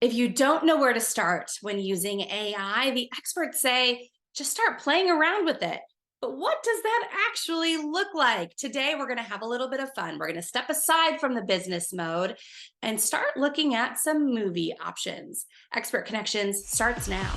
If you don't know where to start when using AI, the experts say just start playing around with it. But what does that actually look like? Today, we're going to have a little bit of fun. We're going to step aside from the business mode and start looking at some movie options. Expert Connections starts now.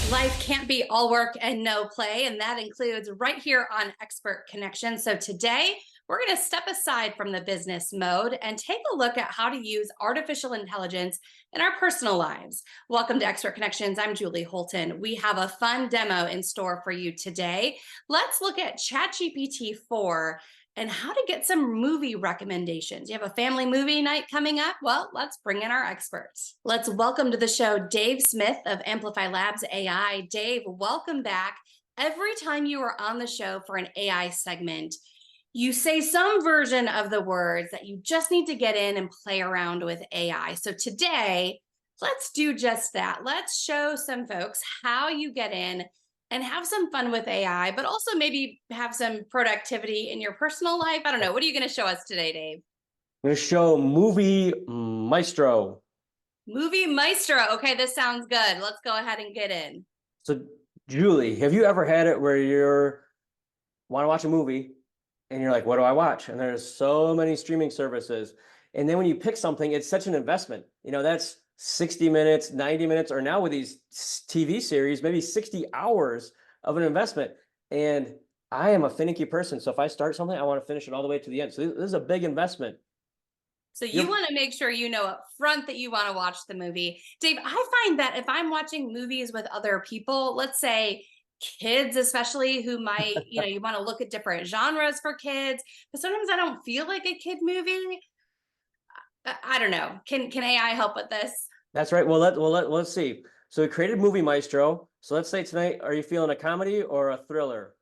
Life can't be all work and no play, and that includes right here on Expert Connection. So today, we're going to step aside from the business mode and take a look at how to use artificial intelligence in our personal lives. Welcome to Expert Connections. I'm Julie Holton. We have a fun demo in store for you today. Let's look at Chat GPT 4 and how to get some movie recommendations. You have a family movie night coming up? Well, let's bring in our experts. Let's welcome to the show Dave Smith of Amplify Labs AI. Dave, welcome back. Every time you are on the show for an AI segment, you say some version of the words that you just need to get in and play around with AI. So today, let's do just that. Let's show some folks how you get in and have some fun with AI, but also maybe have some productivity in your personal life. I don't know. What are you going to show us today, Dave? I'm going to show Movie Maestro. Movie Maestro. Okay, this sounds good. Let's go ahead and get in. So, Julie, have you ever had it where you want to watch a movie and you're like, what do I watch? And there's so many streaming services. And then when you pick something, it's such an investment. That's 60 minutes, 90 minutes, or now with these TV series, maybe 60 hours of an investment. And I am a finicky person. So if I start something, I want to finish it all the way to the end. So this is a big investment. So you want to make sure you know up front that you want to watch the movie. Dave, I find that if I'm watching movies with other people, let's say kids especially, who might, you want to look at different genres for kids, but sometimes I don't feel like a kid movie. I don't know. Can AI help with this? That's right. Let's see. So we created Movie Maestro. So let's say tonight, are you feeling a comedy or a thriller?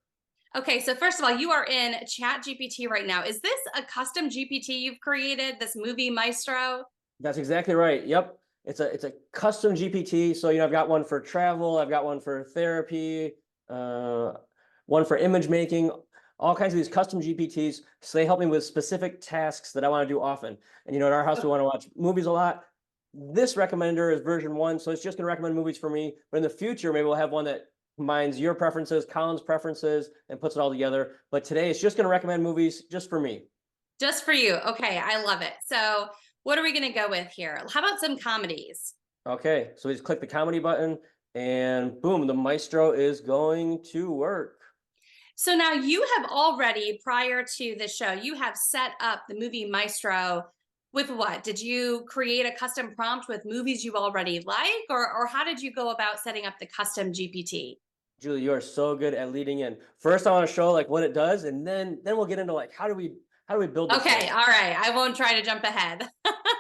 Okay, so first of all, you are in Chat GPT right now. Is this a custom GPT you've created, this Movie Maestro? That's exactly right. Yep. It's a custom GPT. So, I've got one for travel. I've got one for therapy, one for image making, all kinds of these custom GPTs. So they help me with specific tasks that I want to do often. And, at our house, we want to watch movies a lot. This recommender is version 1. So it's just going to recommend movies for me. But in the future, maybe we'll have one that combines your preferences, Colin's preferences, and puts it all together. But today, it's just going to recommend movies just for me. Just for you. Okay, I love it. So what are we going to go with here? How about some comedies? Okay, so we just click the comedy button and boom, the Maestro is going to work. So now you have already, prior to the show, you have set up the Movie Maestro with what? Did you create a custom prompt with movies you already like, or how did you go about setting up the custom GPT? Julie, you are so good at leading in. First, I want to show what it does, and then we'll get into how do we build this Okay, thing? all right. I won't try to jump ahead.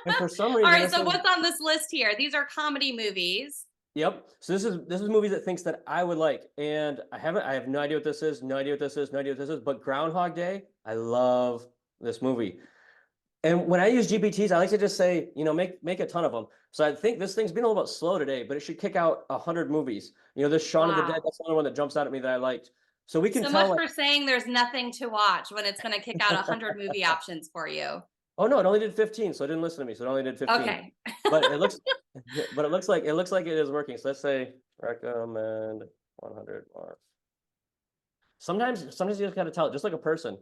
And for some reason, all right, so what's on this list here? These are comedy movies. Yep. So this is movies that thinks that I would like, and I have no idea what this is, no idea what this is, no idea what this is. But Groundhog Day, I love this movie. And when I use GPTs, I like to just say, make a ton of them. So I think this thing's been a little bit slow today, but it should kick out 100 movies. This Shaun of the Dead, that's another one that jumps out at me that I liked. So we can so tell. So much for saying there's nothing to watch when it's going to kick out 100 movie options for you. Oh no, it only did 15, so it didn't listen to me. So it only did 15. Okay. but it looks like it is working. So let's say recommend 100 more. Sometimes you just gotta tell it, just like a person.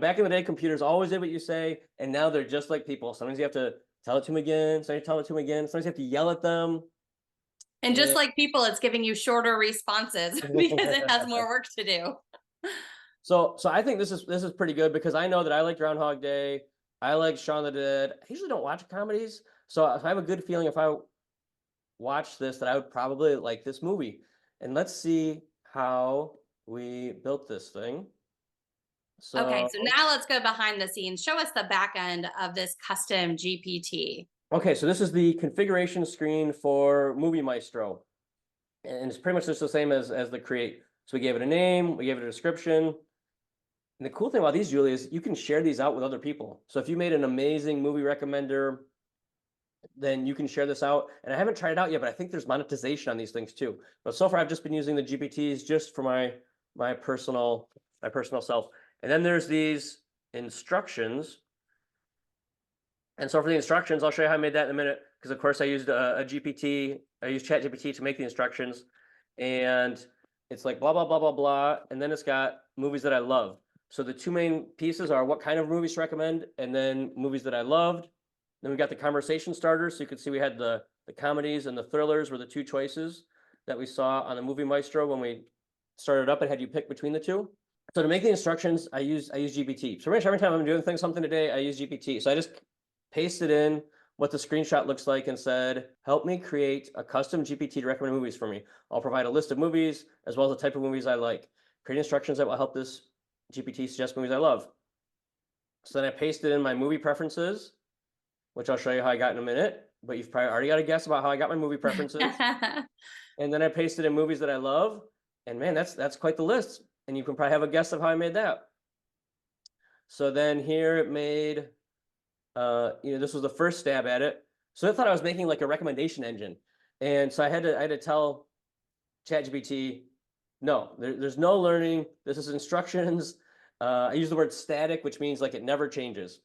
Back in the day, computers always did what you say, and now they're just like people. Sometimes you have to tell it to them again. Sometimes you tell it to them again. Sometimes you have to yell at them. And just like people, it's giving you shorter responses because it has more work to do. So I think this is pretty good because I know that I like Groundhog Day. I like Shaun of the Dead. I usually don't watch comedies, so if I have a good feeling if I watch this that I would probably like this movie. And let's see how we built this thing. Okay, so now let's go behind the scenes. Show us the back end of this custom GPT. Okay, so this is the configuration screen for Movie Maestro. And it's pretty much just the same as the create. So we gave it a name, we gave it a description. And the cool thing about these, Julie, is you can share these out with other people. So if you made an amazing movie recommender, then you can share this out. And I haven't tried it out yet, but I think there's monetization on these things too. But so far, I've just been using the GPTs just for my personal self. And then there's these instructions. And so for the instructions, I'll show you how I made that in a minute, because of course I used a GPT. I used Chat GPT to make the instructions, and it's like blah blah blah blah blah, and then it's got movies that I love. So the two main pieces are what kind of movies to recommend, and then movies that I loved. Then we got the conversation starters, so you can see we had the comedies and the thrillers were the two choices that we saw on the Movie Maestro when we started up and had you pick between the two. So to make the instructions, I use GPT. So every time I'm doing something today, I use GPT. So I just pasted in what the screenshot looks like and said, help me create a custom GPT to recommend movies for me. I'll provide a list of movies as well as the type of movies I like. Create instructions that will help this GPT suggest movies I love. So then I pasted in my movie preferences, which I'll show you how I got in a minute, but you've probably already got a guess about how I got my movie preferences. And then I pasted in movies that I love, and man, that's quite the list. And you can probably have a guess of how I made that. So then here it made, this was the first stab at it. So I thought I was making like a recommendation engine. And so I had to tell ChatGPT, no, there's no learning. This is instructions. I use the word static, which means like it never changes.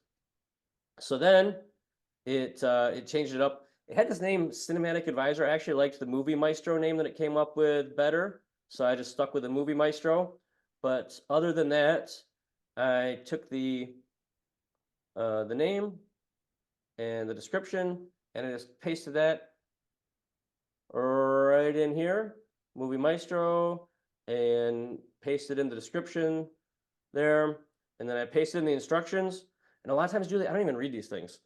So then it changed it up. It had this name, Cinematic Advisor. I actually liked the Movie Maestro name that it came up with better. So I just stuck with the Movie Maestro. But other than that, I took the name and the description, and I just pasted that right in here, Movie Maestro, and pasted in the description there. And then I pasted in the instructions. And a lot of times, Julie, I don't even read these things.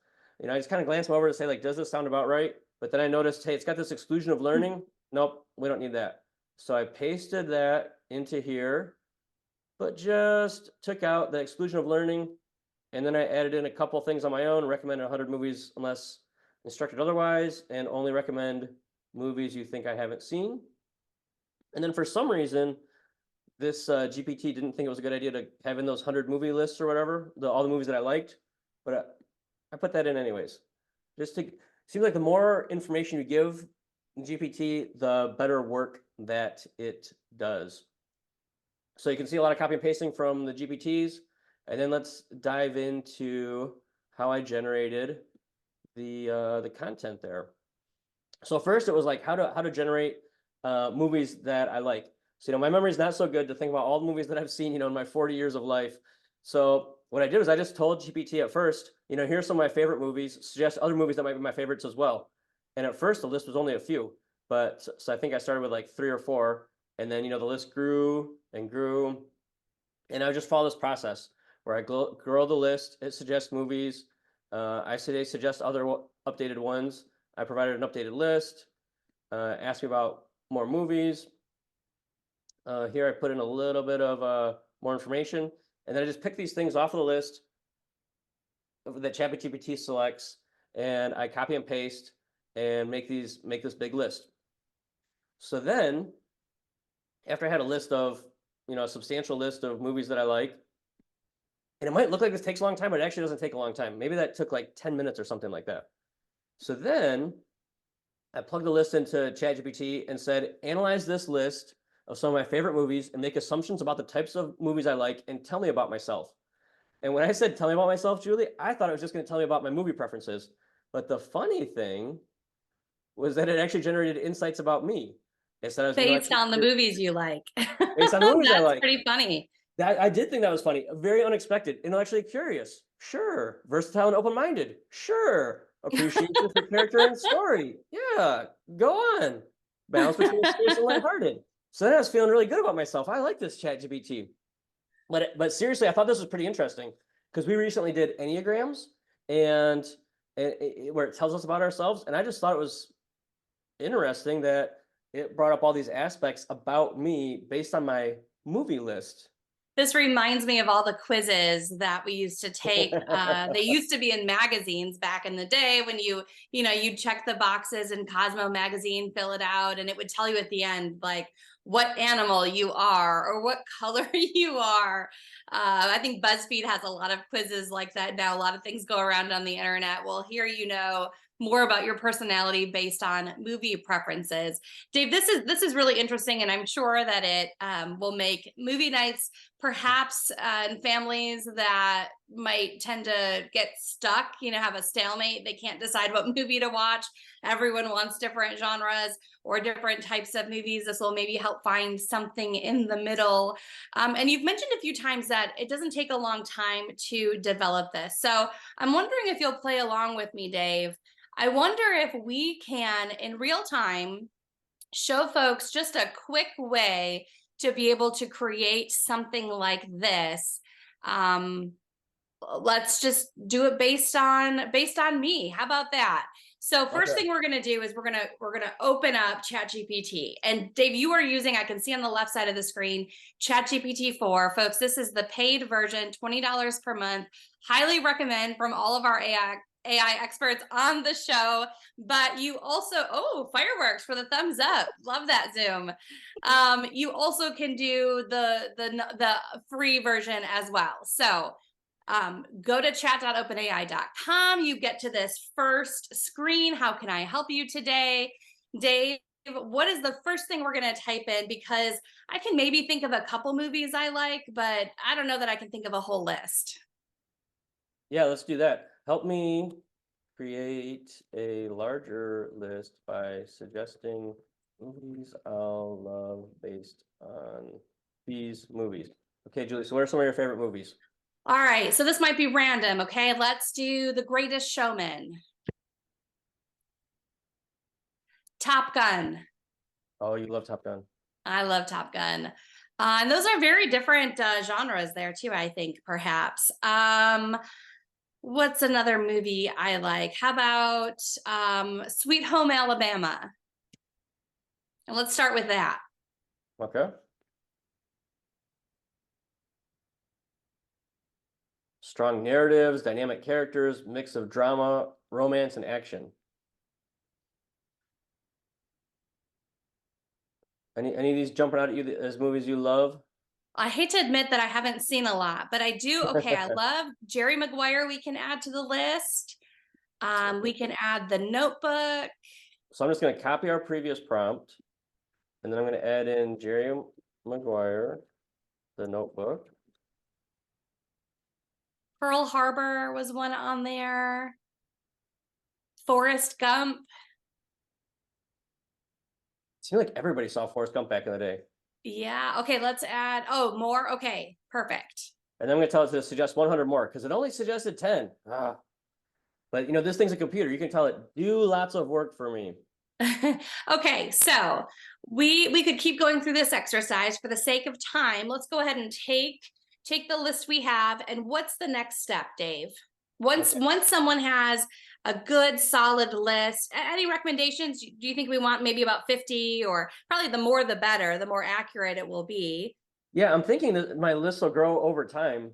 I just kind of glance them over to say, like, does this sound about right? But then I noticed, hey, it's got this exclusion of learning. Nope, we don't need that. So I pasted that into here, but just took out the exclusion of learning. And then I added in a couple things on my own, recommended 100 movies unless instructed otherwise, and only recommend movies you think I haven't seen. And then for some reason, this GPT didn't think it was a good idea to have in those 100 movie lists or whatever, all the movies that I liked, but I put that in anyways. Seems like the more information you give GPT, the better work that it does. So you can see a lot of copy and pasting from the GPTs. And then let's dive into how I generated the content there. So first it was like how to generate movies that I like. So, my memory is not so good to think about all the movies that I've seen, in my 40 years of life. So what I did was I just told GPT at first, here's some of my favorite movies, suggest other movies that might be my favorites as well. And at first the list was only a few, but so I think I started with like 3 or 4. And then, the list grew and grew. And I would just follow this process where I grow the list, it suggests movies. I suggest other updated ones. I provided an updated list, asked me about more movies. Here I put in a little bit of more information, and then I just pick these things off of the list that Chat GPT selects, and I copy and paste and make this big list. So then, after I had a list of, a substantial list of movies that I like, and it might look like this takes a long time, but it actually doesn't take a long time. Maybe that took like 10 minutes or something like that. So then I plugged the list into ChatGPT and said, analyze this list of some of my favorite movies and make assumptions about the types of movies I like and tell me about myself. And when I said tell me about myself, Julie, I thought it was just going to tell me about my movie preferences. But the funny thing was that it actually generated insights about me. Based on the movies you like. Based on the movies I like. That's pretty funny. I did think that was funny. Very unexpected. Intellectually curious. Sure. Versatile and open-minded. Sure. Appreciation for character and story. Yeah. Go on. Balance between serious and lighthearted. So then I was feeling really good about myself. I like this ChatGPT. But seriously, I thought this was pretty interesting because we recently did Enneagrams and where it tells us about ourselves. And I just thought it was interesting that it brought up all these aspects about me based on my movie list. This reminds me of all the quizzes that we used to take. They used to be in magazines back in the day when you'd check the boxes in Cosmo magazine, fill it out, and it would tell you at the end, like, what animal you are or what color you are. I think BuzzFeed has a lot of quizzes like that now. A lot of things go around on the internet. Well, here you know more about your personality based on movie preferences. Dave, this is really interesting, and I'm sure that it will make movie nights, perhaps in families that might tend to get stuck, have a stalemate. They can't decide what movie to watch. Everyone wants different genres or different types of movies. This will maybe help find something in the middle. And you've mentioned a few times that it doesn't take a long time to develop this. So I'm wondering if you'll play along with me, Dave. I wonder if we can, in real time, show folks just a quick way to be able to create something like this. Let's just do it based on me. How about that? So first thing we're going to do is we're going to open up Chat GPT. And Dave, you are using, I can see on the left side of the screen, Chat GPT 4. Folks, this is the paid version, $20 per month. Highly recommend from all of our AI experts on the show. But you also, fireworks for the thumbs up. Love that Zoom. You also can do the free version as well. So go to chat.openai.com. You get to this first screen. How can I help you today? Dave, what is the first thing we're going to type in? Because I can maybe think of a couple movies I like, but I don't know that I can think of a whole list. Yeah, let's do that. Help me create a larger list by suggesting movies I'll love based on these movies. Okay, Julie, so what are some of your favorite movies? All right, so this might be random, okay? Let's do The Greatest Showman. Top Gun. Oh, you love Top Gun. I love Top Gun. And those are very different genres there too, I think, perhaps. What's another movie I like? How about Sweet Home Alabama? And let's start with that. Okay. Strong narratives, dynamic characters, mix of drama, romance, and action. Any of these jumping out at you as movies you love? I hate to admit that I haven't seen a lot, but I do. Okay, I love Jerry Maguire. We can add to the list. We can add The Notebook. So I'm just going to copy our previous prompt, and then I'm going to add in Jerry Maguire, The Notebook. Pearl Harbor was one on there. Forrest Gump. It seemed like everybody saw Forrest Gump back in the day. Yeah. Okay, let's add. Oh, more. Okay, perfect. And then I'm going to tell it to suggest 100 more because it only suggested 10. But this thing's a computer. You can tell it, do lots of work for me. Okay, so we could keep going through this exercise for the sake of time. Let's go ahead and take the list we have. And what's the next step, Dave? Once someone has a good solid list, any recommendations? Do you think we want maybe about 50, or probably the more the better, the more accurate it will be? Yeah, I'm thinking that my list will grow over time.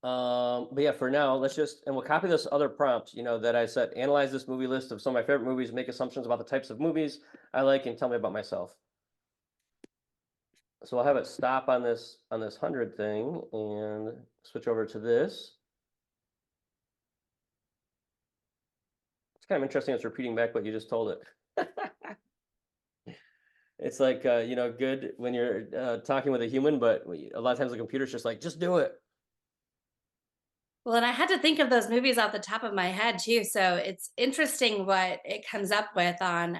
But yeah, for now, and we'll copy this other prompt, that I said, analyze this movie list of some of my favorite movies, make assumptions about the types of movies I like, and tell me about myself. So I'll have it stop on this 100 thing and switch over to this. It's kind of interesting. It's repeating back what you just told it. It's like, good when you're talking with a human, but a lot of times the computer's just like, just do it. Well, and I had to think of those movies off the top of my head too. So it's interesting what it comes up with on,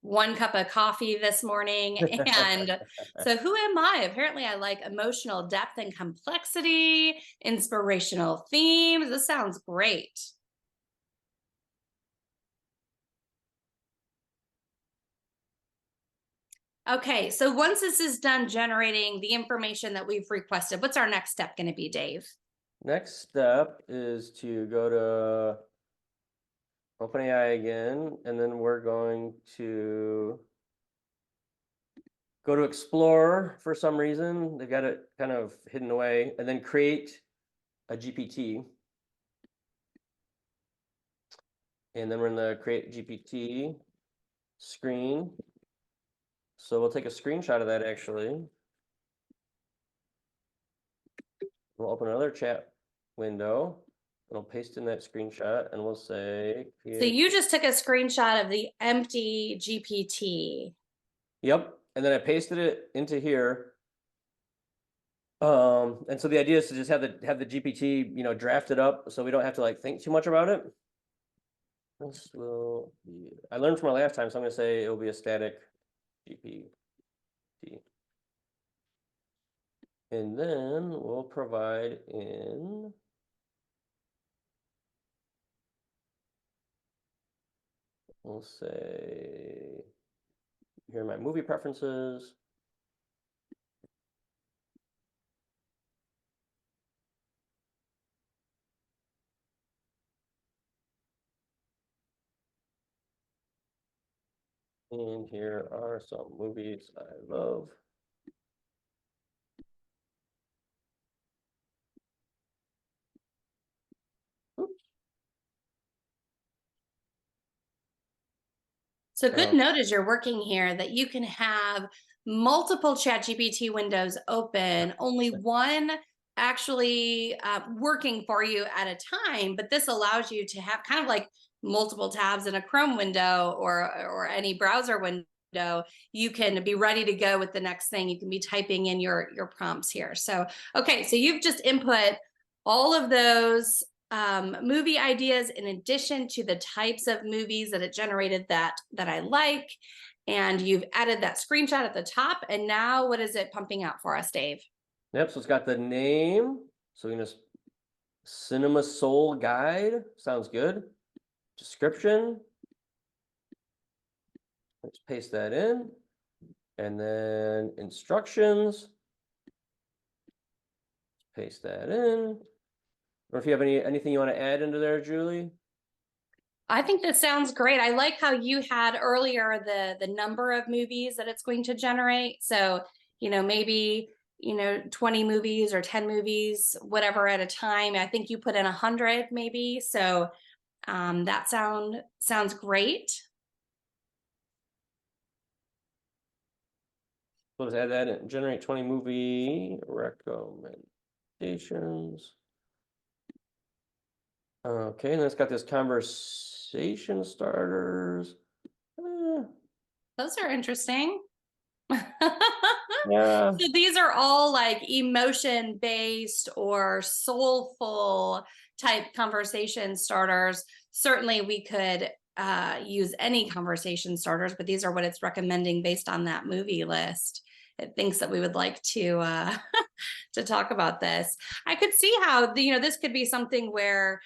one cup of coffee this morning. And so who am I? Apparently I like emotional depth and complexity, inspirational themes. This sounds great. Okay, so once this is done generating the information that we've requested, what's our next step going to be, Dave? Next step is to go to OpenAI again, and then we're going to go to Explore for some reason. They've got it kind of hidden away, and then create a GPT. And then we're in the create GPT screen. So we'll take a screenshot of that actually. We'll open another chat window. And I'll paste in that screenshot and we'll say So you just took a screenshot of the empty GPT. Yep. And then I pasted it into here. And so the idea is to just have the GPT, you know, drafted up so we don't have to like think too much about it. This will be, I learned from our last time, so I'm gonna say it will be a static GPT. And then we'll provide in we'll say here are my movie preferences. And here are some movies I love. So good note as you're working here that you can have multiple Chat GPT windows open, only one actually working for you at a time, but this allows you to have kind of like multiple tabs in a Chrome window or any browser window. You can be ready to go with the next thing. You can be typing in your prompts here. So, okay, so you've just input all of those movie ideas in addition to the types of movies that it generated that I like. And you've added that screenshot at the top. And now what is it pumping out for us, Dave? Yep, so it's got the name. So we can just Cinema Soul Guide. Sounds good. Description. Let's paste that in. And then instructions. Paste that in. Or if you have anything you want to add into there, Julie. I think that sounds great. I like how you had earlier the number of movies that it's going to generate. So, you know, maybe, you know, 20 movies or 10 movies, whatever at a time. I think you put in 100 maybe. So that sounds great. So let's add that in. Generate 20 movie recommendations. Okay, and then it's got this conversation starters. Those are interesting. Yeah. So these are all like emotion-based or soulful type conversation starters. Certainly we could use any conversation starters, but these are what it's recommending based on that movie list. It thinks that we would like to to talk about this. I could see how this could be something where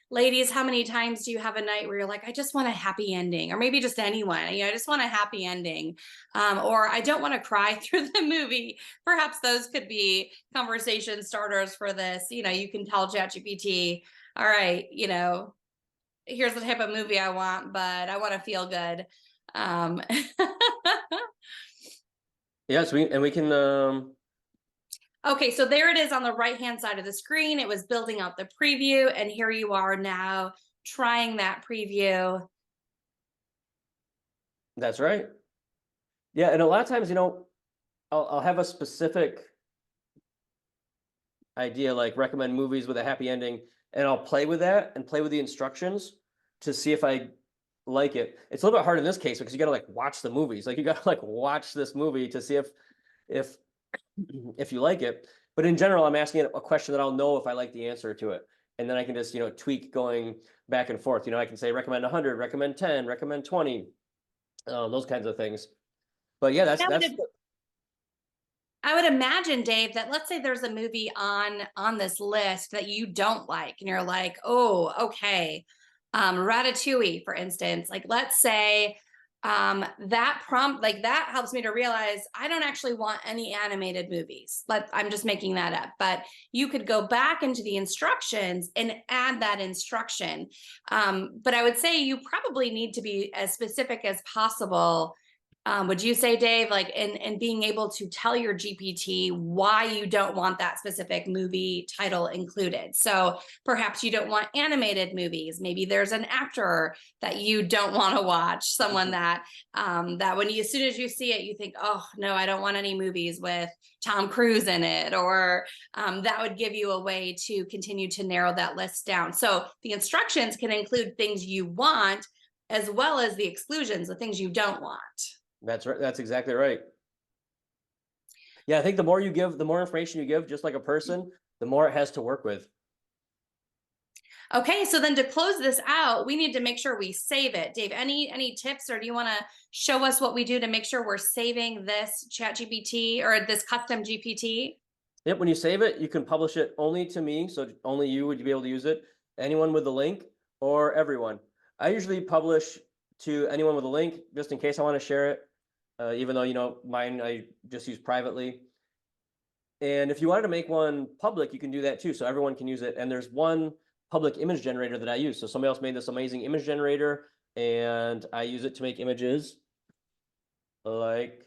ladies, how many times do you have a night where you're like, I just want a happy ending, or maybe just anyone, I just want a happy ending, or I don't want to cry through the movie. Perhaps those could be conversation starters for this. You can tell ChatGPT, all right, here's the type of movie I want, but I want to feel good. Yes, we can. Okay, so there it is on the right-hand side of the screen. It was building out the preview, and here you are now trying that preview. That's right. Yeah, and a lot of times, I'll have a specific idea, like recommend movies with a happy ending, and I'll play with that and play with the instructions to see if I like it. It's a little bit hard in this case because you got to like watch the movies. Like you got to like watch this movie to see if you like it. But in general, I'm asking it a question that I'll know if I like the answer to it. And then I can just, tweak going back and forth. I can say recommend 100, recommend 10, recommend 20, those kinds of things. But yeah, that's I would imagine, Dave, that let's say there's a movie on this list that you don't like, and you're like, oh, okay. Ratatouille, for instance, like let's say that prompt, like that helps me to realize I don't actually want any animated movies. I'm just making that up, but you could go back into the instructions and add that instruction. But I would say you probably need to be as specific as possible Would you say, Dave, like in being able to tell your GPT why you don't want that specific movie title included? So perhaps you don't want animated movies. Maybe there's an actor that you don't want to watch, someone that that when you, as soon as you see it, you think, oh no, I don't want any movies with Tom Cruise in it, or that would give you a way to continue to narrow that list down. So the instructions can include things you want as well as the exclusions, the things you don't want. That's right. That's exactly right. Yeah, I think the more you give, the more information you give, just like a person, the more it has to work with. Okay, so then to close this out, we need to make sure we save it. Dave, any tips, or do you want to show us what we do to make sure we're saving this Chat GPT or this custom GPT? Yep, when you save it, you can publish it only to me, so only you would be able to use it, anyone with the link, or everyone. I usually publish to anyone with a link, just in case I want to share it, even though, you know, mine I just use privately. And if you wanted to make one public, you can do that too, so everyone can use it. And there's one public image generator that I use. So somebody else made this amazing image generator, and I use it to make images like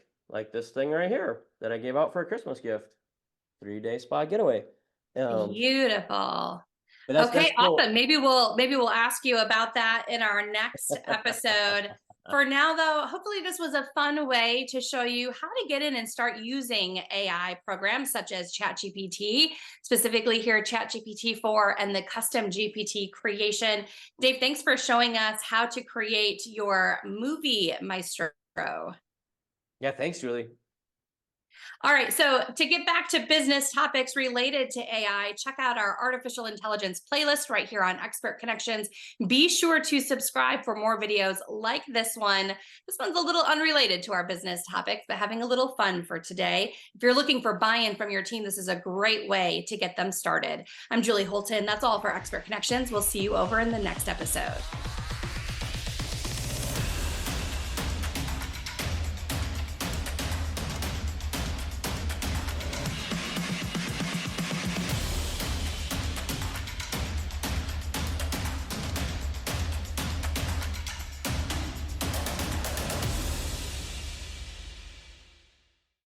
this thing right here that I gave out for a Christmas gift. 3-day spa getaway. Beautiful. But that's Okay, cool. awesome. Maybe we'll ask you about that in our next episode. For now, though, hopefully this was a fun way to show you how to get in and start using AI programs such as ChatGPT, specifically here ChatGPT 4 and the custom GPT creation. Dave, thanks for showing us how to create your movie Maestro. Yeah, thanks, Julie. All right, so to get back to business topics related to AI, check out our artificial intelligence playlist right here on Expert Connections. Be sure to subscribe for more videos like this one. This one's a little unrelated to our business topics, but having a little fun for today. If you're looking for buy-in from your team, this is a great way to get them started. I'm Julie Holton. That's all for Expert Connections. We'll see you over in the next episode.